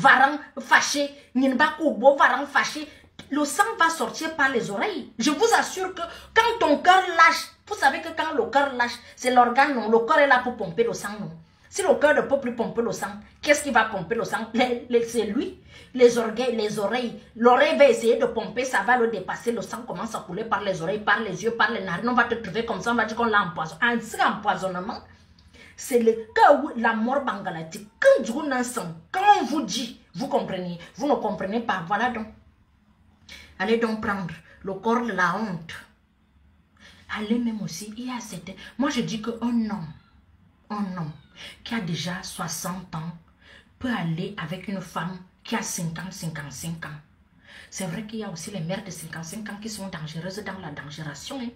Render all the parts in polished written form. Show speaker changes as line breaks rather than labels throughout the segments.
varan fâché, Ninba Kobo, varan fâché. Le sang va sortir par les oreilles. Je vous assure que quand ton cœur lâche, vous savez que quand le cœur lâche, c'est l'organe, non, le cœur est là pour pomper le sang, non. Si le cœur ne peut plus pomper le sang, qu'est-ce qui va pomper le sang? C'est lui, les organes, les oreilles. L'oreille va essayer de pomper, ça va le dépasser. Le sang commence à couler par les oreilles, par les yeux, par les narines. On va te trouver comme ça, on va dire qu'on l'a empoisonné. Un empoisonnement, c'est le cas où la mort bangalatique. Quand vous n'enseignez, quand on vous dit, vous comprenez, vous ne comprenez pas. Voilà donc. Allez donc prendre le corps de la honte. Allez même aussi, il y a certains... Moi je dis qu'un homme qui a déjà 60 ans peut aller avec une femme qui a 50, 55 ans. C'est vrai qu'il y a aussi les mères de 55 ans qui sont dangereuses dans la dangeration. Hein?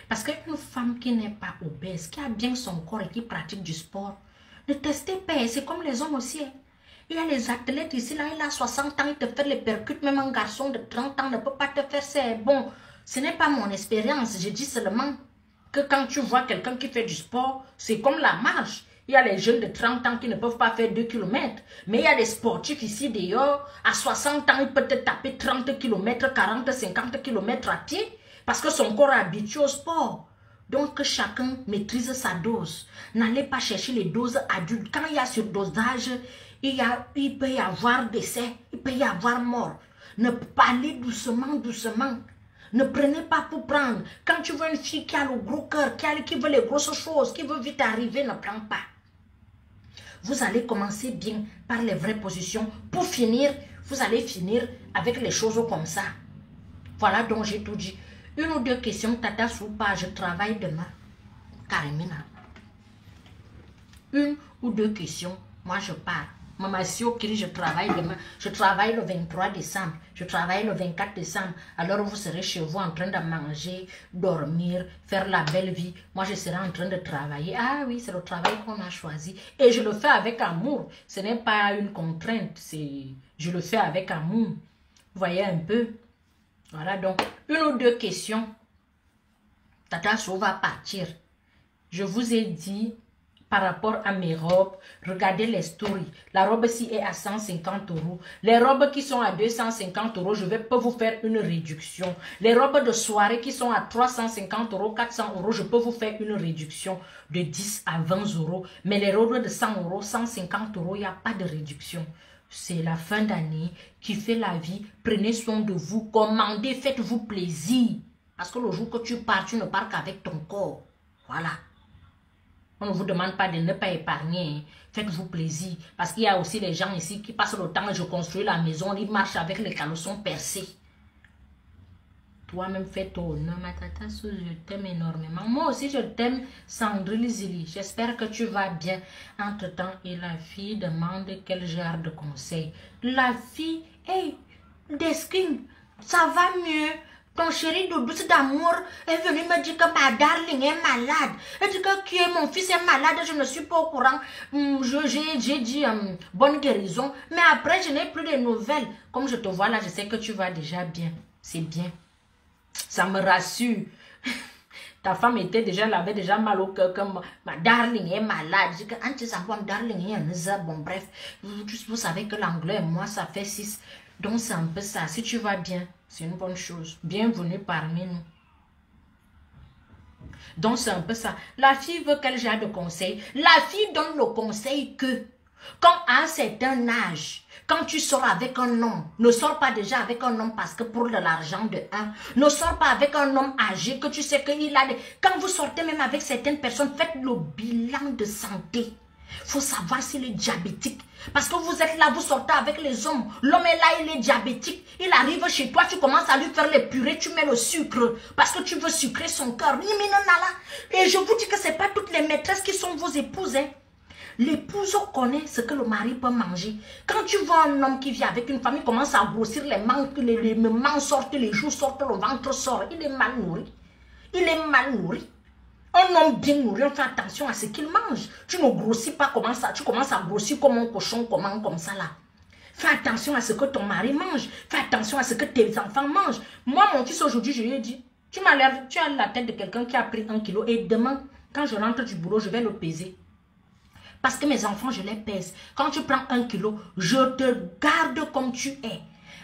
Parce qu'une femme qui n'est pas obèse, qui a bien son corps et qui pratique du sport, ne testez pas, c'est comme les hommes aussi. Hein? Il y a les athlètes ici, là, il a 60 ans, il te fait les percutes, même un garçon de 30 ans ne peut pas te faire ça. Bon, ce n'est pas mon expérience, je dis seulement que quand tu vois quelqu'un qui fait du sport, c'est comme la marche. Il y a les jeunes de 30 ans qui ne peuvent pas faire 2 km. Mais il y a des sportifs ici dehors, à 60 ans, il peut te taper 30 km, 40, 50 km à pied, parce que son corps est habitué au sport. Donc que chacun maîtrise sa dose. N'allez pas chercher les doses adultes. Quand il y a surdosage, il peut y avoir décès, il peut y avoir mort. Ne parlez doucement, doucement. Ne prenez pas pour prendre. Quand tu vois une fille qui a le gros cœur, qui veut les grosses choses, qui veut vite arriver, ne prends pas. Vous allez commencer bien par les vraies positions. Pour finir, vous allez finir avec les choses comme ça. Voilà donc j'ai tout dit. Une ou deux questions, Tata Soupa, je travaille demain. Karimina. Une ou deux questions, moi je pars. Maman Siokiri, je travaille demain. Je travaille le 23 décembre. Je travaille le 24 décembre. Alors vous serez chez vous en train de manger, dormir, faire la belle vie. Moi je serai en train de travailler. Ah oui, c'est le travail qu'on a choisi. Et je le fais avec amour. Ce n'est pas une contrainte. Je le fais avec amour. Vous voyez un peu. Voilà donc. Une ou deux questions. Tata Sou va partir. Je vous ai dit... Par rapport à mes robes, regardez les stories. La robe-ci est à 150 €. Les robes qui sont à 250 €, je peux vous faire une réduction. Les robes de soirée qui sont à 350 €, 400 €, je peux vous faire une réduction de 10 à 20 €. Mais les robes de 100 €, 150 €, il n'y a pas de réduction. C'est la fin d'année qui fait la vie. Prenez soin de vous, commandez, faites-vous plaisir. Parce que le jour que tu ne pars qu'avec ton corps. Voilà. On ne vous demande pas de ne pas épargner. Faites-vous plaisir. Parce qu'il y a aussi les gens ici qui passent le temps, je construis la maison, ils marchent avec les caleçons percés. Toi-même, fais ton honneur, ma tata, je t'aime énormément. Moi aussi, je t'aime, Sandrine Zili. J'espère que tu vas bien. Entre-temps, et la fille demande quel genre de conseil. La fille, hey, Deskin, ça va mieux. Ton chéri de douce d'amour est venu me dire que ma darling est malade. Elle dit que mon fils est malade, je ne suis pas au courant. J'ai dit bonne guérison. Mais après, je n'ai plus de nouvelles. Comme je te vois là, je sais que tu vas déjà bien. C'est bien. Ça me rassure. Ta femme avait déjà mal au cœur comme ma darling est malade. Je dis que darling est bon, bref. Vous savez que l'anglais et moi, ça fait 6. Donc c'est un peu ça. Si tu vas bien, c'est une bonne chose. Bienvenue parmi nous. Donc c'est un peu ça. La fille veut quel genre de conseil? La fille donne le conseil que quand à un certain âge, quand tu sors avec un homme, ne sors pas déjà avec un homme parce que pour de l'argent de un. Ne sors pas avec un homme âgé que tu sais qu'il a des... Quand vous sortez même avec certaines personnes, faites le bilan de santé. Il faut savoir s'il est diabétique. Parce que vous êtes là, vous sortez avec les hommes. L'homme est là, il est diabétique. Il arrive chez toi, tu commences à lui faire les purées, tu mets le sucre. Parce que tu veux sucrer son cœur. Et je vous dis que ce n'est pas toutes les maîtresses qui sont vos épouses. Hein. L'épouse connaît ce que le mari peut manger. Quand tu vois un homme qui vit avec une femme, il commence à grossir les mains, les mains sortent, les joues sortent, le ventre sort. Il est mal nourri. Il est mal nourri. Un homme bien nourri, on fait attention à ce qu'il mange. Tu ne grossis pas comme ça. Tu commences à grossir comme un cochon, comme ça là. Fais attention à ce que ton mari mange. Fais attention à ce que tes enfants mangent. Moi, mon fils, aujourd'hui, je lui ai dit, tu as la tête de quelqu'un qui a pris 1 kilo. Et demain, quand je rentre du boulot, je vais le peser. Parce que mes enfants, je les pèse. Quand tu prends 1 kilo, je te garde comme tu es.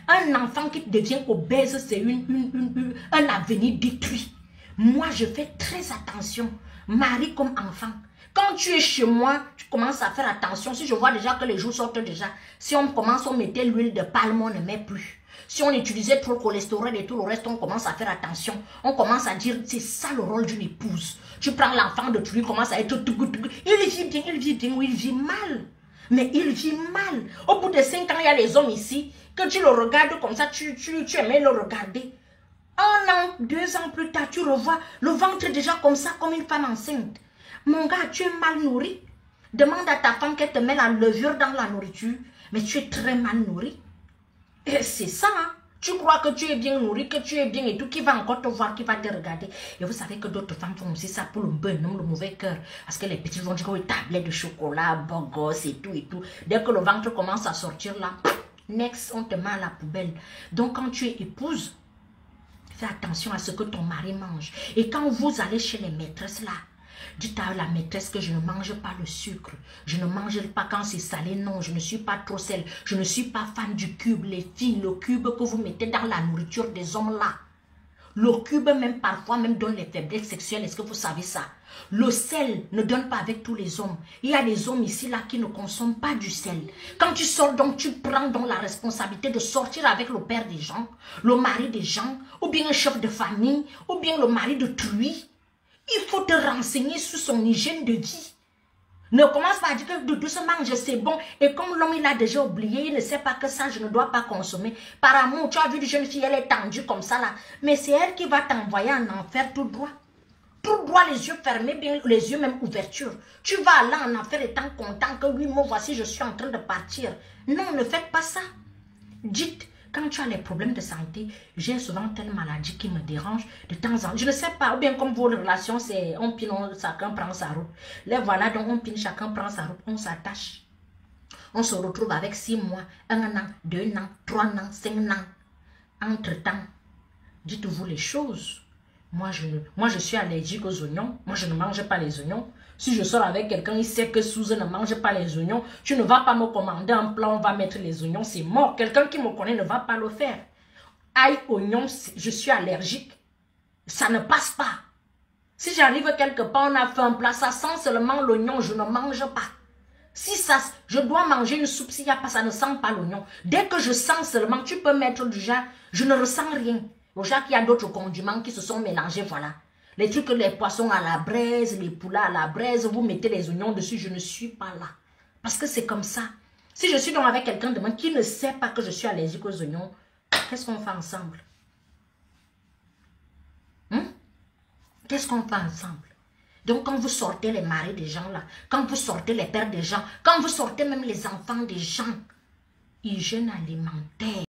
Un enfant qui devient obèse, c'est un avenir détruit. Moi, je fais très attention. Mari comme enfant. Quand tu es chez moi, tu commences à faire attention. Si je vois déjà que les jours sortent déjà, si on commence à mettre l'huile de palme, on ne met plus. Si on utilisait trop le cholestérol et tout le reste, on commence à faire attention. On commence à dire, c'est ça le rôle d'une épouse. Tu prends l'enfant de tu lui commences à être tout. Il vit bien, oui, il vit mal. Mais il vit mal. Au bout de 5 ans, il y a les hommes ici, que tu le regardes comme ça, tu aimais le regarder. 1 an, 2 ans plus tard, tu revois le ventre déjà comme ça, comme une femme enceinte. Mon gars, tu es mal nourri. Demande à ta femme qu'elle te met la levure dans la nourriture. Mais tu es très mal nourri. Et c'est ça, hein? Tu crois que tu es bien nourri, que tu es bien et tout, qui va encore te voir, qui va te regarder. Et vous savez que d'autres femmes font aussi ça pour le bonhomme, le mauvais cœur. Parce que les petits vont dire, oui, tablette de chocolat, bon gosse et tout et tout. Dès que le ventre commence à sortir là, next, on te met à la poubelle. Donc quand tu es épouse, fais attention à ce que ton mari mange. Et quand vous allez chez les maîtresses là, dites à la maîtresse que je ne mange pas le sucre. Je ne mange pas quand c'est salé. Non, je ne suis pas trop sel. Je ne suis pas fan du cube. Les filles, le cube que vous mettez dans la nourriture des hommes là. Le cube même parfois même donne les faiblesses sexuelles. Est-ce que vous savez ça? Le sel ne donne pas avec tous les hommes. Il y a des hommes ici là qui ne consomment pas du sel. Quand tu sors donc, tu prends donc la responsabilité de sortir avec le père des gens, le mari des gens, ou bien un chef de famille, ou bien le mari de truie. Il faut te renseigner sur son hygiène de vie. Ne commence pas à dire que de doucement manger c'est bon. Et comme l'homme il a déjà oublié, il ne sait pas que ça je ne dois pas consommer. Par amour, tu as vu une jeune fille, elle est tendue comme ça là. Mais c'est elle qui va t'envoyer en enfer tout droit. Tout droit, les yeux fermés, bien les yeux même ouverture. Tu vas aller en enfer étant content que oui, moi voici je suis en train de partir. Non, ne faites pas ça. Dites. Quand tu as les problèmes de santé, j'ai souvent telle maladie qui me dérange de temps en temps. Je ne sais pas, ou bien comme vos relations, c'est on pine, chacun prend sa route. Les voilà, donc on pine, chacun prend sa route, on s'attache. On se retrouve avec 6 mois, 1 an, 2 ans, 3 ans, 5 ans. Entre-temps, dites-vous les choses. Moi, je suis allergique aux oignons. Moi, je ne mange pas les oignons. Si je sors avec quelqu'un, il sait que Suze ne mange pas les oignons. Tu ne vas pas me commander un plat, on va mettre les oignons, c'est mort. Quelqu'un qui me connaît ne va pas le faire. Ail, oignon, je suis allergique. Ça ne passe pas. Si j'arrive quelque part, on a fait un plat, ça sent seulement l'oignon, je ne mange pas. Si ça, je dois manger une soupe, s'il n'y a pas, ça ne sent pas l'oignon. Dès que je sens seulement, tu peux mettre du genre, je ne ressens rien. Au genre qu'il y a d'autres condiments qui se sont mélangés, voilà. Les trucs, les poissons à la braise, les poulets à la braise, vous mettez les oignons dessus, je ne suis pas là. Parce que c'est comme ça. Si je suis donc avec quelqu'un demain qui ne sait pas que je suis allergique aux oignons, qu'est-ce qu'on fait ensemble? Qu'est-ce qu'on fait ensemble? Donc quand vous sortez les maris des gens là, quand vous sortez les pères des gens, quand vous sortez même les enfants des gens, hygiène alimentaire.